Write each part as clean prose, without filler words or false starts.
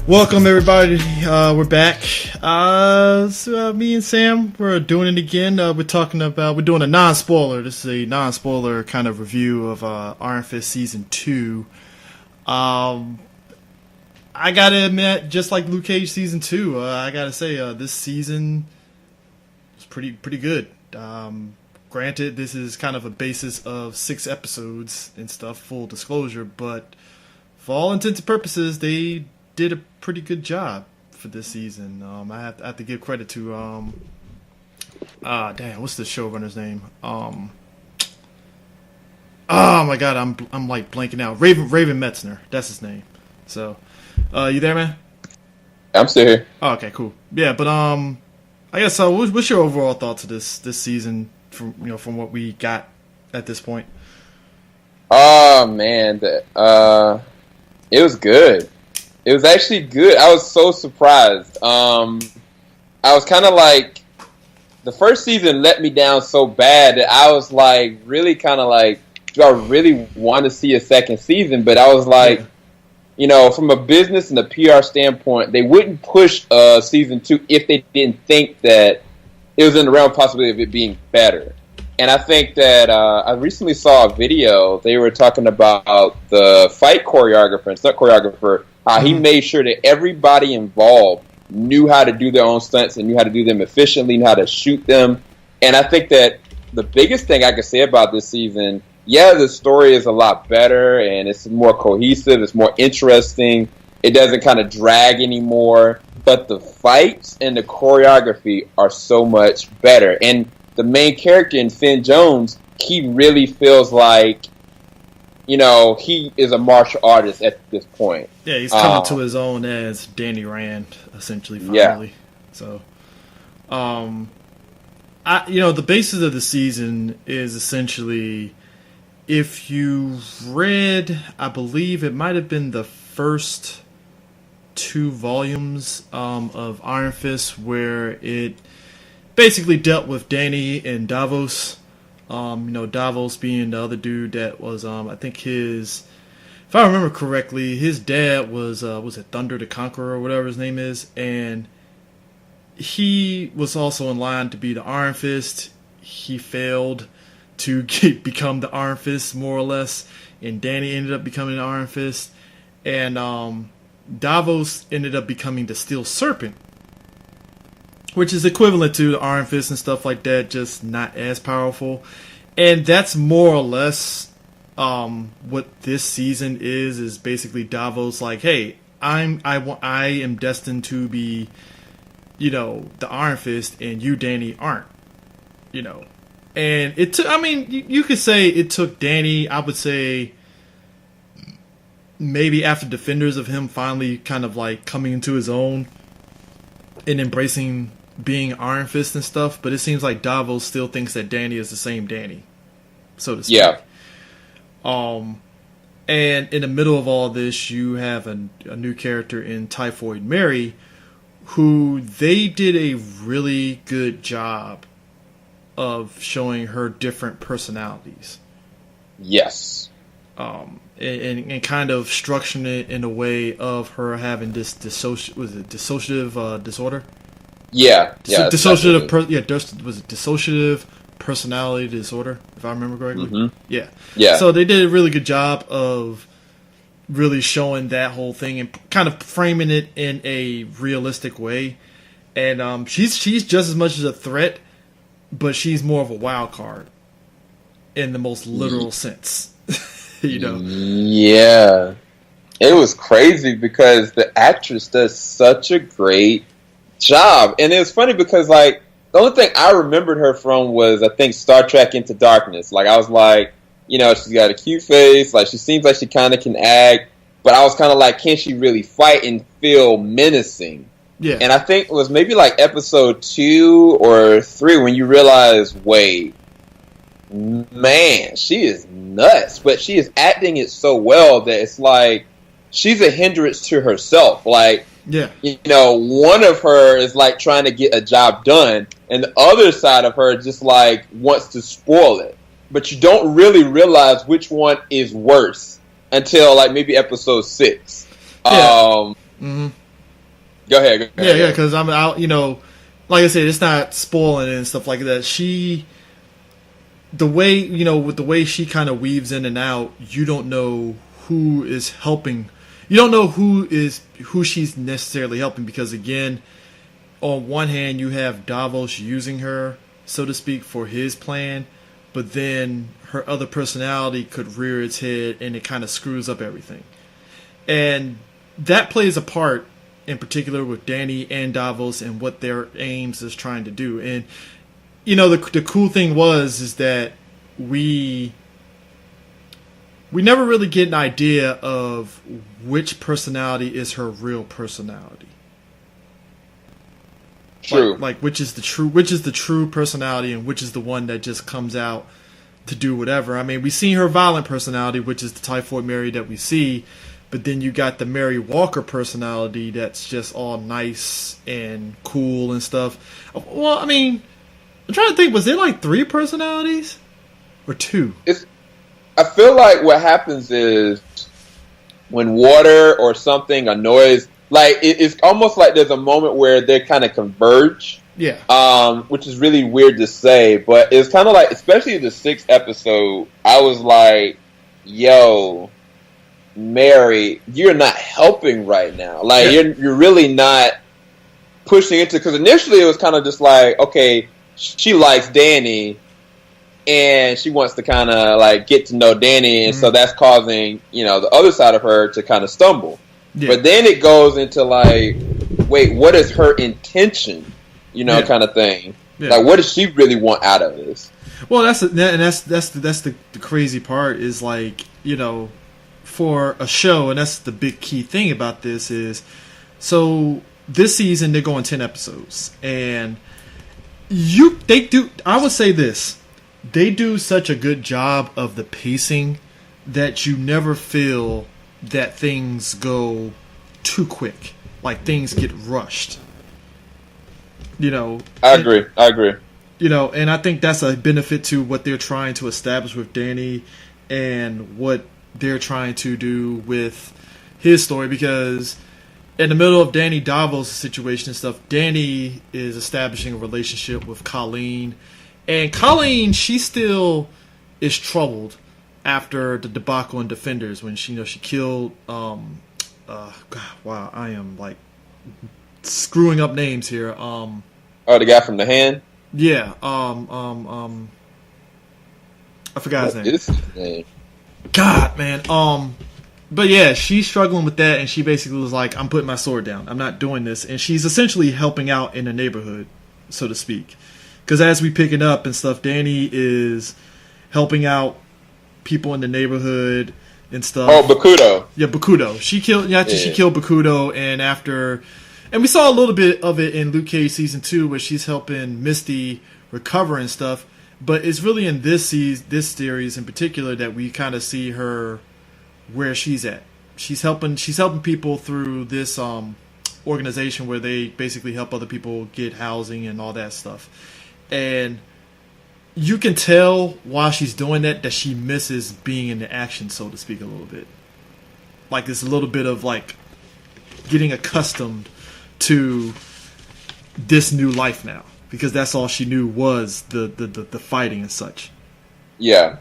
Welcome everybody. We're back. Me and Sam, we're doing it again. We're doing a non-spoiler. This is a non-spoiler kind of review of Iron Fist season 2. I gotta admit, just like Luke Cage season 2, I gotta say this season was pretty good. Granted, this is kind of a basis of 6 episodes and stuff, full disclosure, but for all intents and purposes, they did a pretty good job for this season. I have to give credit to what's the showrunner's name? Oh my god, I'm like blanking out. Raven Metzner, that's his name. So, you there, man? I'm still here. Oh, okay, cool. Yeah, but I guess what's your overall thoughts of this season from what we got at this point? Oh man, it was good. It was actually good. I was so surprised. I was kind of like, the first season let me down so bad that I was like, really kind of like, do I really want to see a second season? But I was like, from a business and a PR standpoint, they wouldn't push season 2 if they didn't think that it was in the realm of possibility of it being better. And I think that I recently saw a video. They were talking about the fight choreographer, how he made sure that everybody involved knew how to do their own stunts and knew how to do them efficiently, knew how to shoot them. And I think that the biggest thing I could say about this season, the story is a lot better and it's more cohesive, it's more interesting, it doesn't kind of drag anymore, but the fights and the choreography are so much better. And the main character in Finn Jones, he really feels like, he is a martial artist at this point. Yeah, he's coming to his own as Danny Rand, essentially, finally. Yeah. So, the basis of the season is essentially, if you read, I believe it might have been the first 2 volumes of Iron Fist, where it basically dealt with Danny and Davos. Davos being the other dude that was, I think if I remember correctly, his dad was it Thunder the Conqueror or whatever his name is, and he was also in line to be the Iron Fist. He failed to become the Iron Fist, more or less, and Danny ended up becoming the Iron Fist, and Davos ended up becoming the Steel Serpent, which is equivalent to the Iron Fist and stuff like that, just not as powerful. And that's more or less what this season is basically Davos like, hey, I am destined to be, the Iron Fist, and you, Danny, aren't. And it took, you could say it took Danny, I would say, maybe after Defenders of him finally kind of like coming into his own and embracing being Iron Fist and stuff, but it seems like Davos still thinks that Danny is the same Danny, so to speak. Yeah. And in the middle of all this, you have a new character in Typhoid Mary, who they did a really good job of showing her different personalities. Yes. And kind of structuring it in a way of her having this dissociative disorder? Yeah. Dissociative personality disorder, if I remember correctly. Mm-hmm. Yeah. So they did a really good job of really showing that whole thing and kind of framing it in a realistic way. And she's just as much as a threat, but she's more of a wild card in the most literal sense. Yeah. It was crazy because the actress does such a great job. And it was funny because, like, the only thing I remembered her from was, I think, Star Trek Into Darkness. Like, I was like, she's got a cute face. Like, she seems like she kind of can act. But I was kind of like, can she really fight and feel menacing? Yeah. And I think it was maybe like episode 2 or 3 when you realize, wait, man, she is nuts. But she is acting it so well that it's like she's a hindrance to herself. Like, yeah, one of her is like trying to get a job done, and the other side of her just like wants to spoil it. But you don't really realize which one is worse until like maybe episode 6. Yeah. Go ahead. Yeah, because I'm out. Like I said, it's not spoiling and stuff like that. The way she kind of weaves in and out, you don't know who is helping. You don't know who she's necessarily helping, because again, on one hand you have Davos using her, so to speak, for his plan, but then her other personality could rear its head and it kind of screws up everything. And that plays a part in particular with Dany and Davos and what their aims is trying to do. And the cool thing is that we never really get an idea of which personality is her real personality. True. Like which is the true personality and which is the one that just comes out to do whatever. I mean, we see her violent personality, which is the Typhoid Mary that we see, but then you got the Mary Walker personality that's just all nice and cool and stuff. Well, I mean, I'm trying to think, was there like 3 personalities? Or 2? I feel like what happens is when water or something annoys, like it's almost like there's a moment where they kind of converge. Yeah. Which is really weird to say, but it's kind of like, especially the 6th episode, I was like, yo, Mary, you're not helping right now. Like, you're really not pushing into, because initially it was kind of just like, okay, she likes Dany, and she wants to kind of like get to know Dany, and so that's causing, the other side of her to kind of stumble. Yeah. But then it goes into like, wait, what is her intention? Kind of thing. Yeah. Like, what does she really want out of this? Well, that's the crazy part is, like, for a show, and that's the big key thing about this is, so this season they're going 10 episodes, and I would say this, they do such a good job of the pacing that you never feel that things go too quick, like things get rushed. I agree. And I think that's a benefit to what they're trying to establish with Dany and what they're trying to do with his story, because in the middle of Dany Davos' situation and stuff, Dany is establishing a relationship with Colleen, and Colleen, she still is troubled after the debacle in Defenders when she killed God, wow, I am like screwing up names here. The guy from The Hand? Yeah, I forgot his name. What is his name? God, man. But yeah, she's struggling with that, and she basically was like, I'm putting my sword down. I'm not doing this. And she's essentially helping out in the neighborhood, so to speak. Because as we pick it up and stuff, Dany is helping out people in the neighborhood and stuff. Oh, Bakudo. Yeah, Bakudo. She killed Bakudo, and we saw a little bit of it in Luke Cage season 2, where she's helping Misty recover and stuff. But it's really in this series in particular that we kind of see her where she's at. She's helping people through this organization where they basically help other people get housing and all that stuff. And you can tell while she's doing that she misses being in the action, so to speak, a little bit. Like, there's a little bit of like getting accustomed to this new life now, because that's all she knew was the fighting and such. Yeah.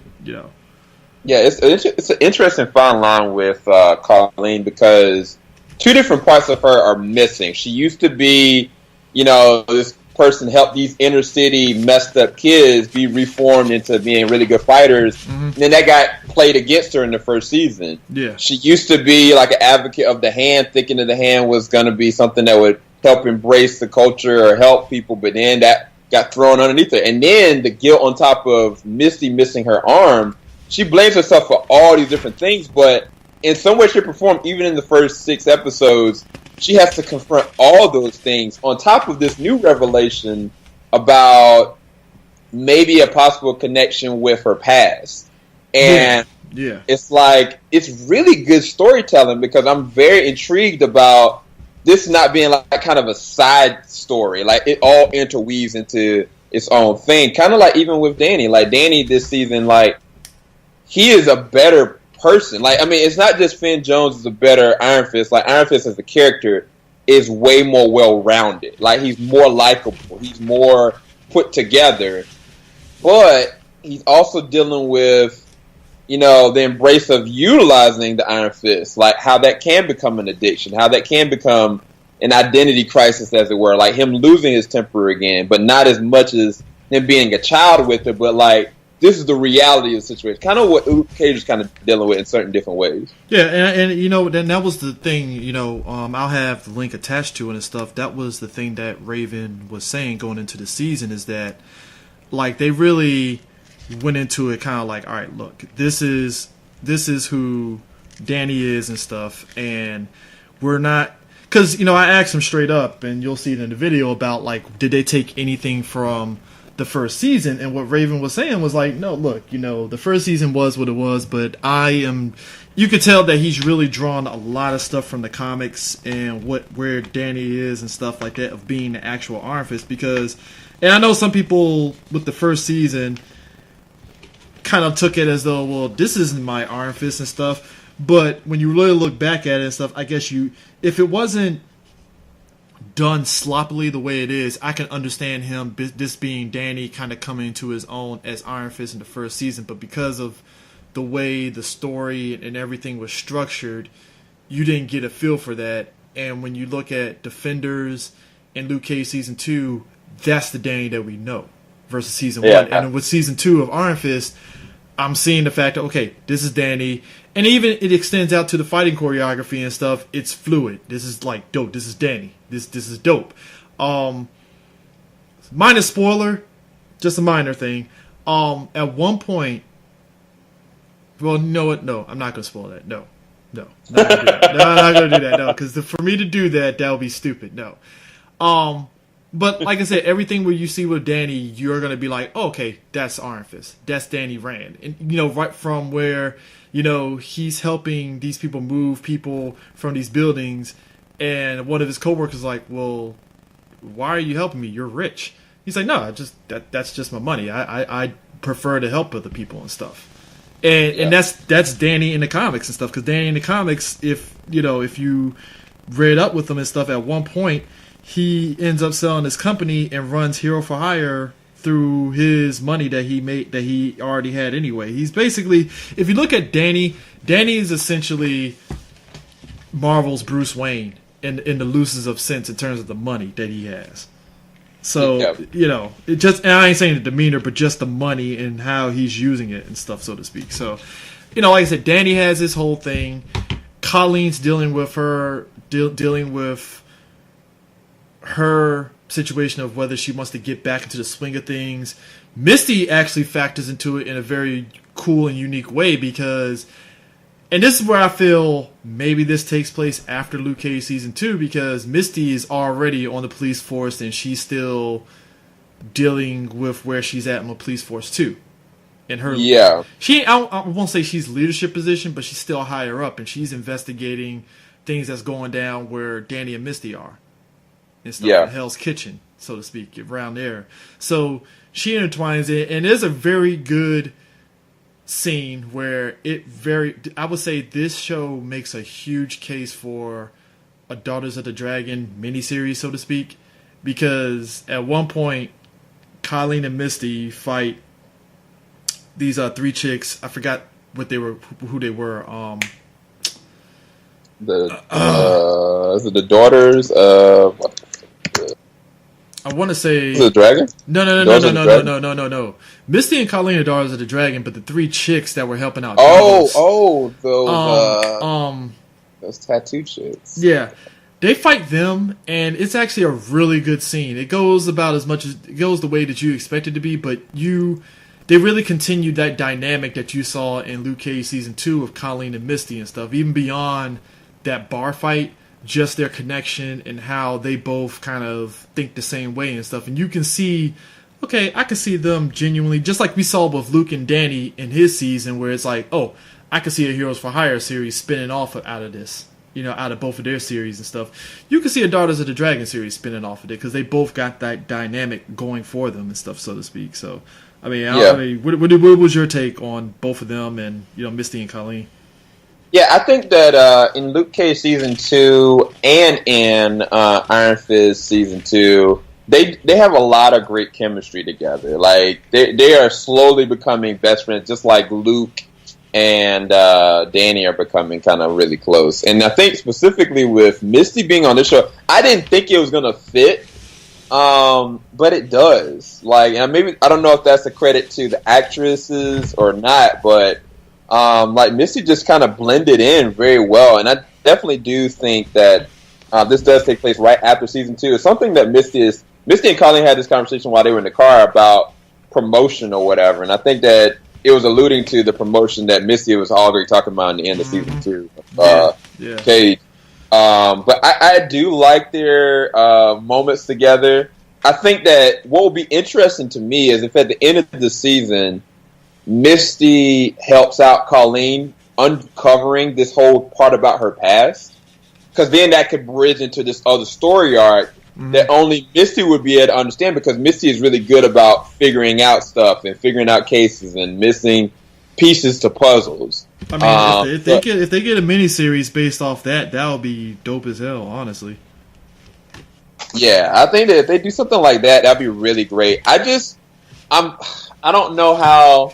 Yeah, it's an interesting fine line with Colleen, because 2 different parts of her are missing. She used to be, this person helped these inner city messed up kids be reformed into being really good fighters. Mm-hmm. And then that got played against her in the first season. Yeah. She used to be like an advocate of the Hand, thinking that the Hand was going to be something that would help embrace the culture or help people, but then that got thrown underneath her. And then the guilt on top of Misty missing her arm, she blames herself for all these different things, but in some way, shape, or form, even in the first 6 episodes, she has to confront all those things on top of this new revelation about maybe a possible connection with her past. And it's like, it's really good storytelling, because I'm very intrigued about this not being like kind of a side story. Like, it all interweaves into its own thing. Kind of like even with Dany. Like, Dany this season, like, he is a better person. Like, I mean, it's not just Finn Jones is a better Iron Fist. Like, Iron Fist as a character is way more well-rounded. Like, he's more likable. He's more put together. But he's also dealing with, the embrace of utilizing the Iron Fist. Like, how that can become an addiction. How that can become an identity crisis, as it were. Like, him losing his temper again. But not as much as him being a child with it. But, like, this is the reality of the situation. Kind of what Luke Cage is kind of dealing with in certain different ways. Yeah, and then that was the thing, I'll have the link attached to it and stuff. That was the thing that Raven was saying going into the season, is that, like, they really went into it kind of like, all right, look, this is who Danny is and stuff, and we're not, because, I asked him straight up, and you'll see it in the video, about, like, did they take anything from the first season? And what Raven was saying was like, no, look, the first season was what it was, but you could tell that he's really drawn a lot of stuff from the comics and where Danny is and stuff like that, of being the actual Iron Fist. Because, and I know some people with the first season kind of took it as though, well, this isn't my Iron Fist and stuff, but when you really look back at it and stuff, I guess if it wasn't done sloppily the way it is, I can understand him, this being Danny, kind of coming into his own as Iron Fist in the first season. But because of the way the story and everything was structured, you didn't get a feel for that. And when you look at Defenders and Luke Cage Season 2, that's the Danny that we know versus Season 1. And with Season 2 of Iron Fist, I'm seeing the fact that, okay, this is Danny. And even it extends out to the fighting choreography and stuff. It's fluid. This is like dope. This is Danny. This is dope. Minor spoiler, just a minor thing. At one point, well, you know what? No, I'm not gonna spoil that. No, not gonna do that. No, I'm not gonna do that. No, because for me to do that, that would be stupid. No. But like I said, everything where you see with Danny, you're gonna be like, oh, okay, that's Iron Fist. That's Danny Rand. And right from where, he's helping these people move people from these buildings, and one of his coworkers is like, well, why are you helping me? You're rich. He's like, no, that's just my money. I prefer to help other people and stuff. And that's Danny in the comics and stuff. Because Danny in the comics, if you read up with him and stuff, at one point he ends up selling his company and runs Hero for Hire through his money that he already had anyway. He's basically, if you look at Danny is essentially Marvel's Bruce Wayne in the loosest of sense in terms of the money that he has. So, it just, and I ain't saying the demeanor, but just the money and how he's using it and stuff, so to speak. So, like I said, Danny has his whole thing. Colleen's dealing with her situation of whether she wants to get back into the swing of things. Misty actually factors into it in a very cool and unique way, because, and this is where I feel maybe this takes place after Luke Cage Season 2, because Misty is already on the police force and she's still dealing with where she's at on the police force too. And her, I won't say she's leadership position, but she's still higher up, and she's investigating things that's going down where Danny and Misty are. And stuff in Hell's Kitchen, so to speak, around there. So she intertwines it, and there's a very good scene where I would say this show makes a huge case for a Daughters of the Dragon miniseries, so to speak, because at one point, Colleen and Misty fight these three chicks. I forgot who they were. Is it the Daughters of? I want to say the dragon. No. Misty and Colleen are Daughters of the Dragon, but the three chicks that were helping out. Those tattoo chicks. Yeah, they fight them, and it's actually a really good scene. It goes about as much as it goes the way that you expect it to be, but they really continued that dynamic that you saw in Luke Cage Season 2 of Colleen and Misty and stuff, even beyond that bar fight. Just their connection and how they both kind of think the same way and stuff. And you can see, okay, I can see them genuinely, just like we saw with Luke and Danny in his season, where it's like, oh, I can see a Heroes for Hire series spinning off out of this, out of both of their series and stuff. You can see a Daughters of the Dragon series spinning off of it, because they both got that dynamic going for them and stuff, so to speak. So, I mean, what was your take on both of them and, Misty and Colleen? Yeah, I think that in Luke Cage season 2 and in Iron Fist season 2, they have a lot of great chemistry together. Like they are slowly becoming best friends, just like Luke and Danny are becoming kind of really close. And I think specifically with Misty being on this show, I didn't think it was gonna fit, but it does. Like, and maybe I don't know if that's a credit to the actresses or not, but like Misty just kind of blended in very well, and I definitely do think that this does take place right after season 2. It's something that Misty and Colleen had this conversation while they were in the car about promotion or whatever, and I think that it was alluding to the promotion that Misty was already talking about in the end of season 2. Cage. But I do like their moments together. I think that what will be interesting to me is if at the end of the season, Misty helps out Colleen uncovering this whole part about her past, because then that could bridge into this other story arc that only Misty would be able to understand, because Misty is really good about figuring out stuff and figuring out cases and missing pieces to puzzles. I mean, if they get a miniseries based off that would be dope as hell, honestly. Yeah, I think that if they do something like that, that'd be really great. I don't know how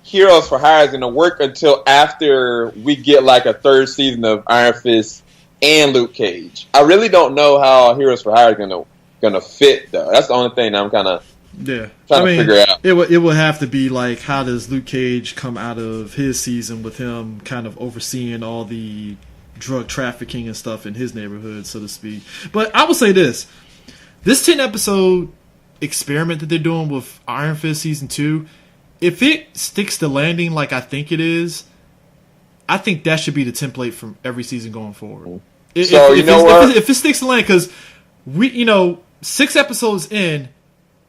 Heroes for Hire is going to work until after we get like a third season of Iron Fist and Luke Cage. I really don't know how Heroes for Hire is gonna fit though. That's the only thing I'm kind of trying to figure out. It will have to be like, how does Luke Cage come out of his season with him kind of overseeing all the drug trafficking and stuff in his neighborhood, so to speak. But I will say this 10 episode experiment that they're doing with Iron Fist season 2, if it sticks to landing like I think it is, I think that should be the template from every season going forward. If it sticks to land, because 6 episodes in,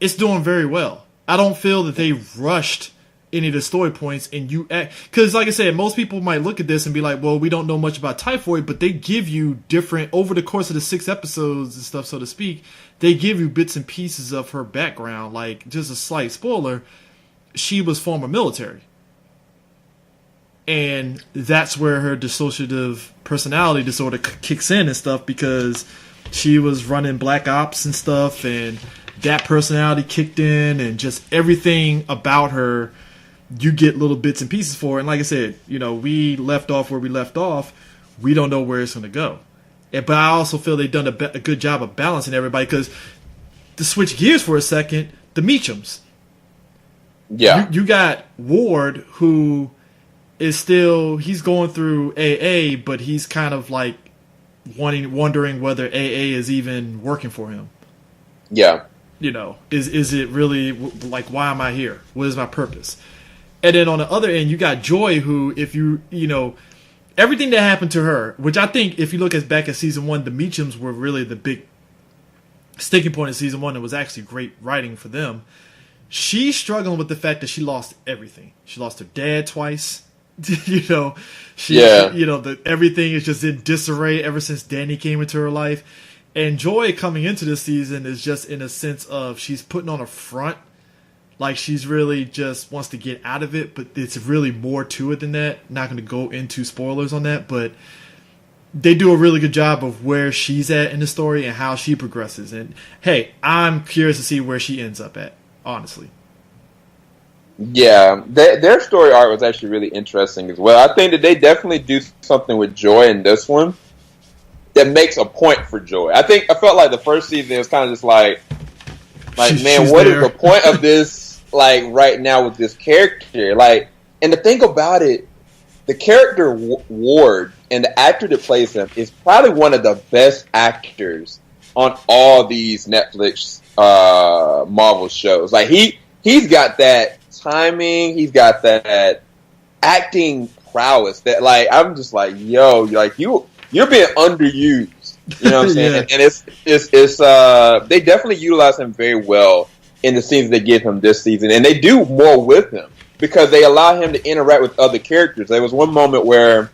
it's doing very well. I don't feel that they rushed any of the story points, and because like I said, most people might look at this and be like, well, we don't know much about Typhoid, but they give you different, over the course of the 6 episodes and stuff, so to speak, they give you bits and pieces of her background. Like, just a slight spoiler, she was former military. And that's where her dissociative personality disorder kicks in and stuff, because she was running black ops and stuff, and that personality kicked in, and just everything about her, you get little bits and pieces for. And like I said, we left off where we left off. We don't know where it's going to go. But I also feel they've done a good job of balancing everybody, because to switch gears for a second, the Meachams. Yeah. You got Ward, who is still, he's going through AA, but he's kind of like wondering whether AA is even working for him. Yeah. Is it really, like, why am I here? What is my purpose? And then on the other end, you got Joy, who, if everything that happened to her, which I think if you look back at season 1, the Meachams were really the big sticking point in season 1. It was actually great writing for them. She's struggling with the fact that she lost everything. She lost her dad twice. Everything is just in disarray ever since Danny came into her life. And Joy coming into this season is just in a sense of, she's putting on a front, like she's really just wants to get out of it, but it's really more to it than that. Not going to go into spoilers on that, but they do a really good job of where she's at in the story and how she progresses. And hey, I'm curious to see where she ends up at, honestly. Yeah, their story arc was actually really interesting as well. I think that they definitely do something with Joy in this one that makes a point for Joy. I felt like the first season it was kind of just like man, what is the point of this, like, right now with this character? Like, and the thing about it, the character Ward and the actor that plays him is probably one of the best actors on all these Netflix Marvel shows. Like, he's got that timing, he's got that acting prowess that, like, I'm just like, yo, like, you're being underused. You know what I'm saying? Yeah. And it's they definitely utilize him very well in the scenes they give him this season, and they do more with him because they allow him to interact with other characters. There was one moment where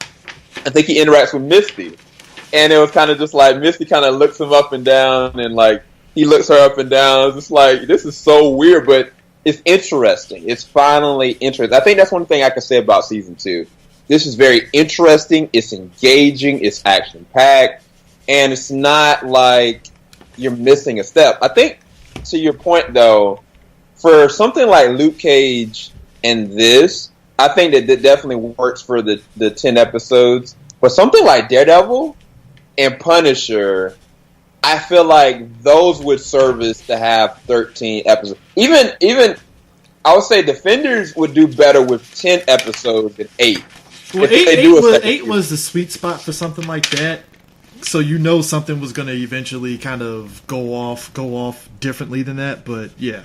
I think he interacts with Misty, and it was kind of just like Misty kind of looks him up and down, and like he looks her up and down. It's just like, this is so weird, but it's interesting. It's finally interesting. I think that's one thing I can say about season 2. this is very interesting. It's engaging. It's action packed, and it's not like you're missing a step. I think to your point though, for something like Luke Cage and this, I think that definitely works for the 10 episodes. But something like Daredevil and Punisher, I feel like those would service to have 13 episodes. Even I would say Defenders would do better with 10 episodes than 8. Well, eight was the sweet spot for something like that. So you know something was going to eventually kind of go off differently than that. But yeah.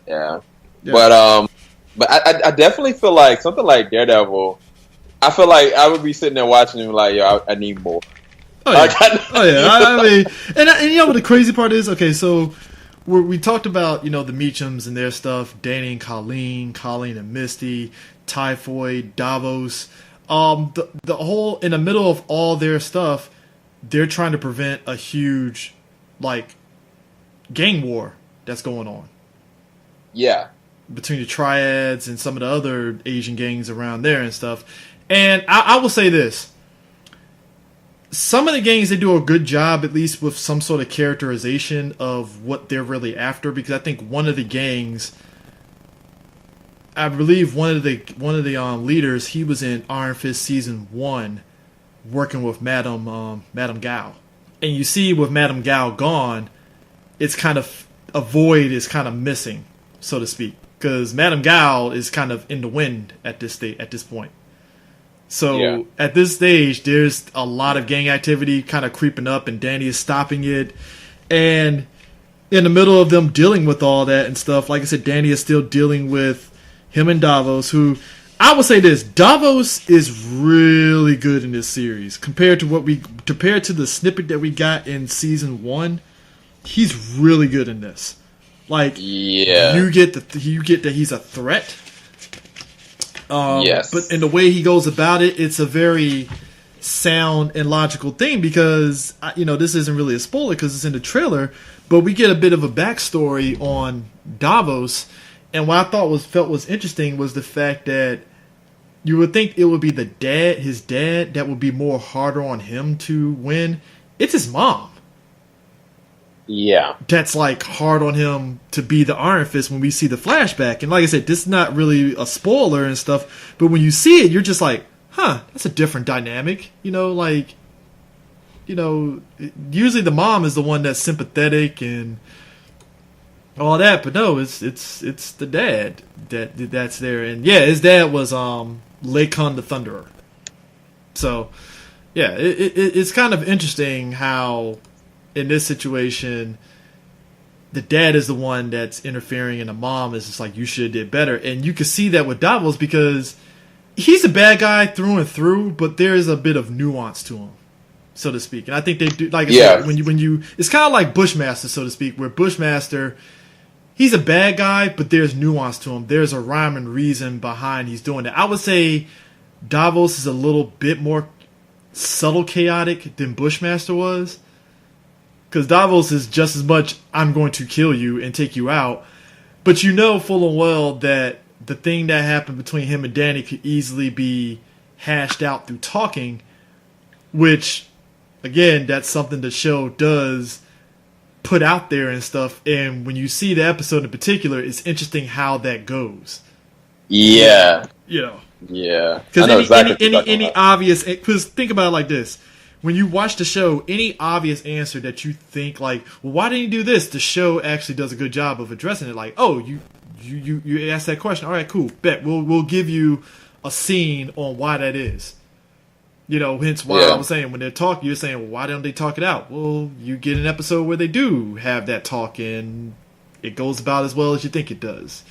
But I definitely feel like something like Daredevil. I feel like I would be sitting there watching him like, yo, I need more. Oh yeah, I mean, and you know what the crazy part is? Okay, so we talked about the Meachams and their stuff, Danny and Colleen and Misty, Typhoid, Davos. The whole in the middle of all their stuff, they're trying to prevent a huge gang war that's going on. Yeah. Between the triads and some of the other Asian gangs around there and stuff. And I will say this. Some of the gangs, they do a good job, at least with some sort of characterization of what they're really after. Because I think one of the gangs, I believe one of the leaders, he was in Iron Fist Season 1 working with Madame Gao. And you see with Madame Gao gone, it's kind of, a void is kind of missing, so to speak. Because Madame Gao is kind of in the wind at this point. So at this stage, there's a lot of gang activity kind of creeping up, and Danny is stopping it. And in the middle of them dealing with all that and stuff, like I said, Danny is still dealing with him and Davos, who, I will say this, Davos is really good in this series. Compared to the snippet that we got in Season 1, he's really good in this. You get that he's a threat. Yes. But in the way he goes about it, it's a very sound and logical thing because, this isn't really a spoiler because it's in the trailer, but we get a bit of a backstory on Davos. And what I felt was interesting was the fact that you would think it would be his dad, that would be more harder on him to win. It's his mom. Yeah. That's hard on him to be the Iron Fist when we see the flashback. And like I said, this is not really a spoiler and stuff, but when you see it, you're just like, huh, that's a different dynamic. Usually the mom is the one that's sympathetic and all that, but no, it's the dad that's there. And yeah, his dad was Lakon the Thunderer. So yeah, it's kind of interesting how in this situation, the dad is the one that's interfering, and the mom is just like, you should have did better. And you can see that with Davos because he's a bad guy through and through, but there is a bit of nuance to him, so to speak. And I think they do, like I said, when you, it's kind of like Bushmaster, so to speak, where Bushmaster, he's a bad guy, but there's nuance to him. There's a rhyme and reason behind he's doing it. I would say Davos is a little bit more subtle chaotic than Bushmaster was. Because Davos is just as much, I'm going to kill you and take you out. But you know full and well that the thing that happened between him and Danny could easily be hashed out through talking. Which, again, that's something the show does put out there and stuff. And when you see the episode in particular, it's interesting how that goes. Yeah. Yeah. Because any obvious... Because think about it like this. When you watch the show, any obvious answer that you think well, why didn't you do this? The show actually does a good job of addressing it. You asked that question. All right, cool. Bet we'll give you a scene on why that is. Hence why I was saying when they're talking, you're saying, well, why don't they talk it out? Well, you get an episode where they do have that talk, and it goes about as well as you think it does.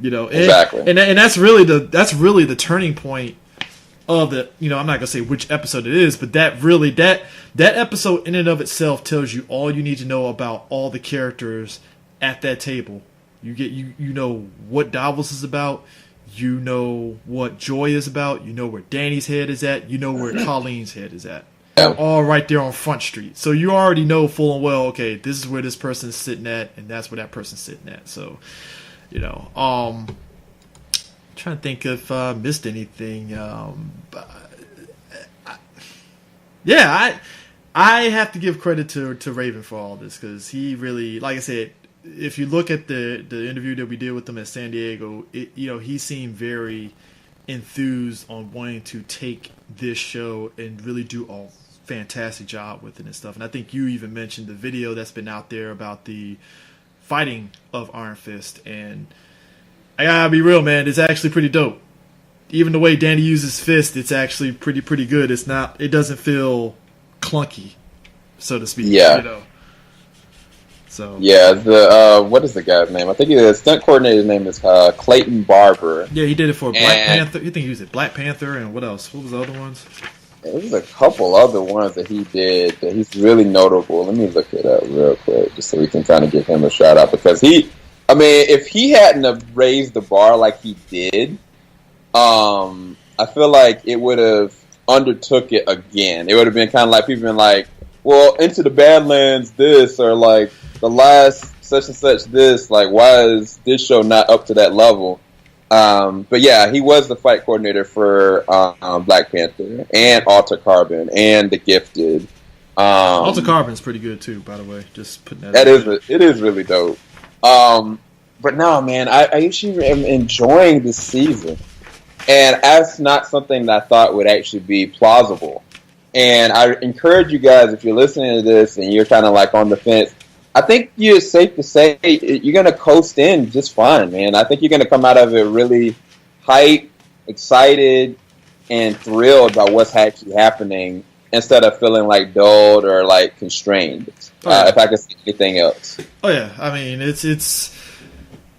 Exactly. And that's really the turning point of the, I'm not gonna say which episode it is, but that episode in and of itself tells you all you need to know about all the characters at that table. You know what Davos is about, you know what Joy is about, you know where Danny's head is at, you know where Colleen's head is at. They're all right there on Front Street. So you already know full and well, okay, this is where this person's sitting at, and that's where that person's sitting at. So, trying to think if I missed anything. Yeah, I have to give credit to Raven for all this, because he really, like I said, if you look at the interview that we did with him at San Diego, he seemed very enthused on wanting to take this show and really do a fantastic job with it and stuff. And I think you even mentioned the video that's been out there about the fighting of Iron Fist, and I gotta be real, man, it's actually pretty dope. Even the way Danny uses fist, it's actually pretty good. It doesn't feel clunky, so to speak. Yeah. So yeah, what is the guy's name? I think the stunt coordinator's name is Clayton Barber. Yeah, he did it for Black Panther. You think he used Black Panther, and what else? What was the other ones? There was a couple other ones that he did that he's really notable. Let me look it up real quick, just so we can kind of give him a shout out, because if he hadn't have raised the bar like he did, I feel like it would have undertook it again. It would have been kind of like people been like, well, Into the Badlands this, or like the last such and such this, like why is this show not up to that level? But yeah, he was the fight coordinator for Black Panther and Alter Carbon and The Gifted. Alter Carbon's pretty good too, by the way. Just putting it is really dope. But no, man, I actually am enjoying this season. And that's not something that I thought would actually be plausible. And I encourage you guys, if you're listening to this and you're kind of like on the fence, I think it's safe to say you're going to coast in just fine, man. I think you're going to come out of it really hyped, excited, and thrilled about what's actually happening, instead of feeling like dulled or like constrained. If I could say anything else. Oh yeah, I mean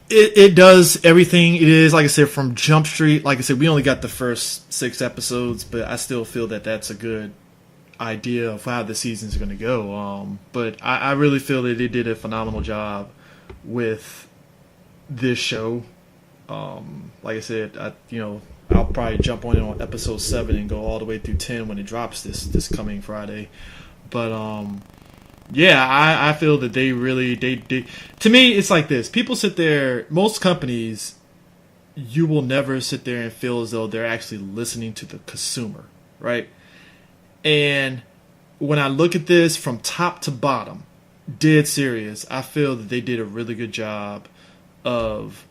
it does everything it is. Like I said, from Jump Street, like I said, we only got the first 6 episodes, but I still feel that that's a good idea of how the season's going to go. But I really feel that they did a phenomenal job with this show. Like I said, I'll probably jump on it on episode 7 and go all the way through 10 when it drops this coming Friday. But yeah, I feel that they really to me it's like this. People sit there, most companies, you will never sit there and feel as though they're actually listening to the consumer, right? And when I look at this from top to bottom, dead serious, I feel that they did a really good job of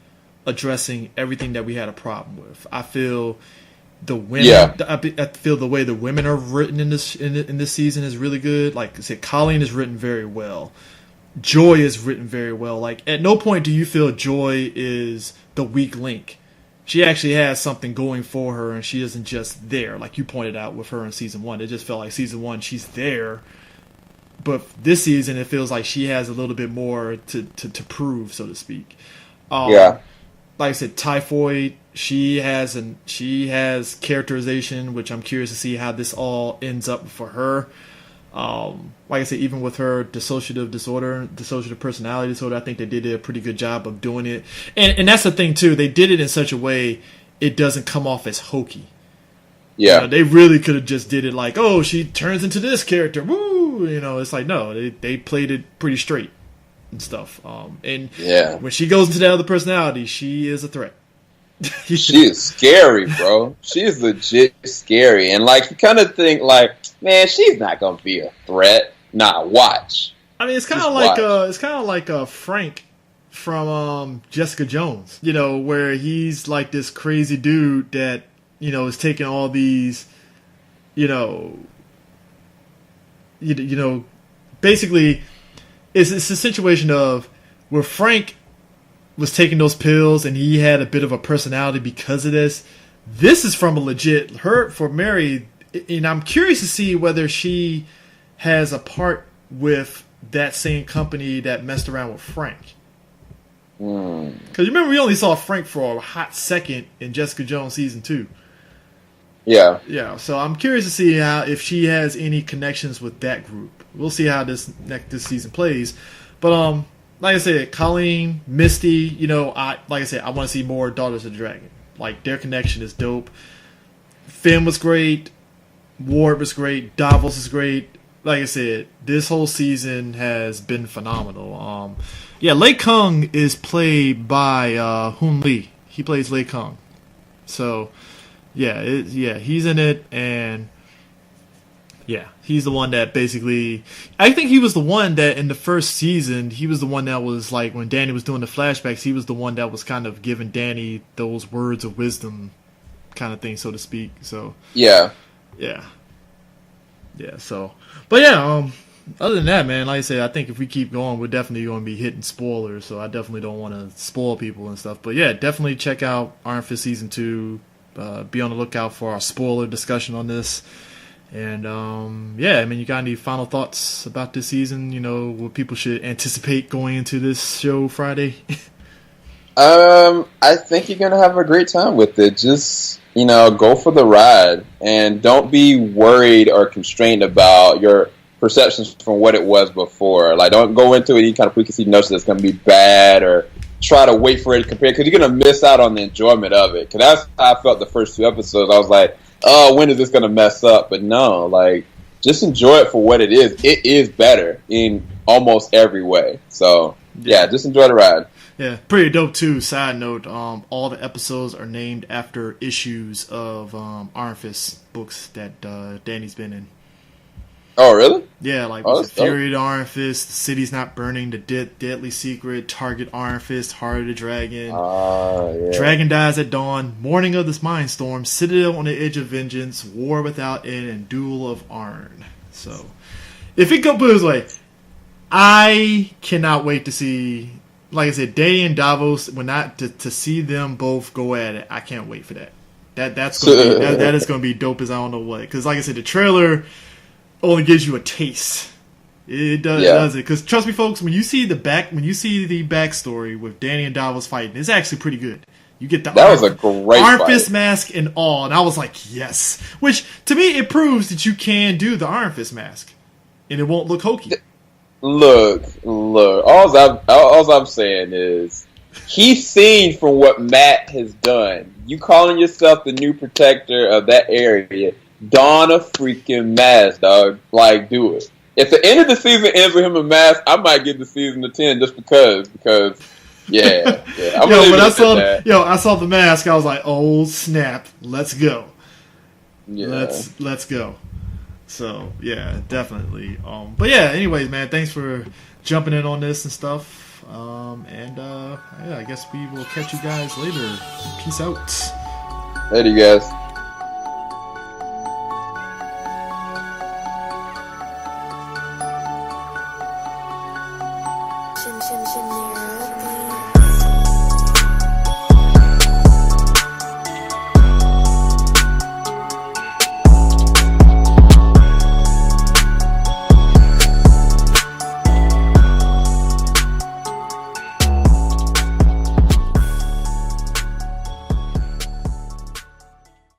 addressing everything that we had a problem with. I feel the women. Yeah. I feel the way the women are written in this season is really good. Like I said, Colleen is written very well. Joy is written very well. Like at no point do you feel Joy is the weak link. She actually has something going for her, and she isn't just there, like you pointed out with her in season 1. It just felt like season 1 she's there, but this season it feels like she has a little bit more to prove, so to speak. Yeah. Like I said, Typhoid, she has characterization, which I'm curious to see how this all ends up for her. Like I said, even with her dissociative personality disorder, I think they did a pretty good job of doing it. And that's the thing too, they did it in such a way it doesn't come off as hokey. Yeah. They really could have just did it like, oh, she turns into this character, woo! It's like, no, they played it pretty straight and stuff. And yeah, when she goes into that other personality, she is a threat. She is scary, bro. She is legit scary. And like, you kind of think like, man, she's not gonna be a threat. Nah, watch. I mean, it's kind of like Frank from Jessica Jones, where he's like this crazy dude that is taking all these, basically, it's a situation of where Frank was taking those pills and he had a bit of a personality because of this. This is from a legit hurt for Mary, and I'm curious to see whether she has a part with that same company that messed around with Frank. Because remember, we only saw Frank for a hot second in Jessica Jones season 2. Yeah. Yeah, so I'm curious to see if she has any connections with that group. We'll see how this season plays. But like I said, Colleen, Misty, I want to see more Daughters of the Dragon. Like, their connection is dope. Finn was great. Ward was great. Davos is great. Like I said, this whole season has been phenomenal. Lei Kung is played by Hoon Lee. He plays Lei Kung. So, yeah, he's in it, and yeah, he's the one that basically. I think he was the one that in the first season, he was the one that was like when Danny was doing the flashbacks, he was the one that was kind of giving Danny those words of wisdom, kind of thing, so to speak. So yeah. So, but yeah, other than that, man, like I said, I think if we keep going, we're definitely going to be hitting spoilers. So I definitely don't want to spoil people and stuff. But yeah, definitely check out Iron Fist season 2. Be on the lookout for our spoiler discussion on this. And yeah, I mean, you got any final thoughts about this season? You know, what people should anticipate going into this show Friday? I think you're gonna have a great time with it. Just, you know, go for the ride and don't be worried or constrained about your perceptions from what it was before. Like, don't go into it any kind of preconceived notion that's gonna be bad, or try to wait for it to compare, because you're gonna miss out on the enjoyment of it. Because that's how I felt the first 2 episodes. I was like, oh, when is this gonna mess up? But no, like, just enjoy it for what it is. It is better in almost every way. So yeah, just enjoy the ride. Yeah, pretty dope too. Side note, all the episodes are named after issues of Iron Fist books that Danny's been in. Oh, really? Yeah, like Fury of Iron Fist, The City's Not Burning, The Deadly Secret, Target Iron Fist, Heart of the Dragon, Dragon Dies at Dawn, Morning of the Mindstorm, Citadel on the Edge of Vengeance, War Without End, and Duel of Iron. So, if it goes this way, I cannot wait to see, like I said, Danny and Davos, to see them both go at it. I can't wait for that. That's gonna be, that is going to be dope as I don't know what. Because like I said, the trailer only gives you a taste. It does it. Because trust me, folks, when you see the backstory with Danny and Davos fighting, it's actually pretty good. You get the Iron Fist mask and all, and I was like, yes. Which to me, it proves that you can do the Iron Fist mask, and it won't look hokey. Look. All I'm saying is, he's seen from what Matt has done. You calling yourself the new protector of that area? Don a freaking mask, dog. Like, do it. If the end of the season ends with him a mask, I might give the season a 10 just because yeah. I saw the mask, I was like, oh snap, let's go. Yeah. Let's go. So yeah, definitely. But yeah, anyways, man, thanks for jumping in on this and stuff. I guess we will catch you guys later. Peace out. Later, you guys.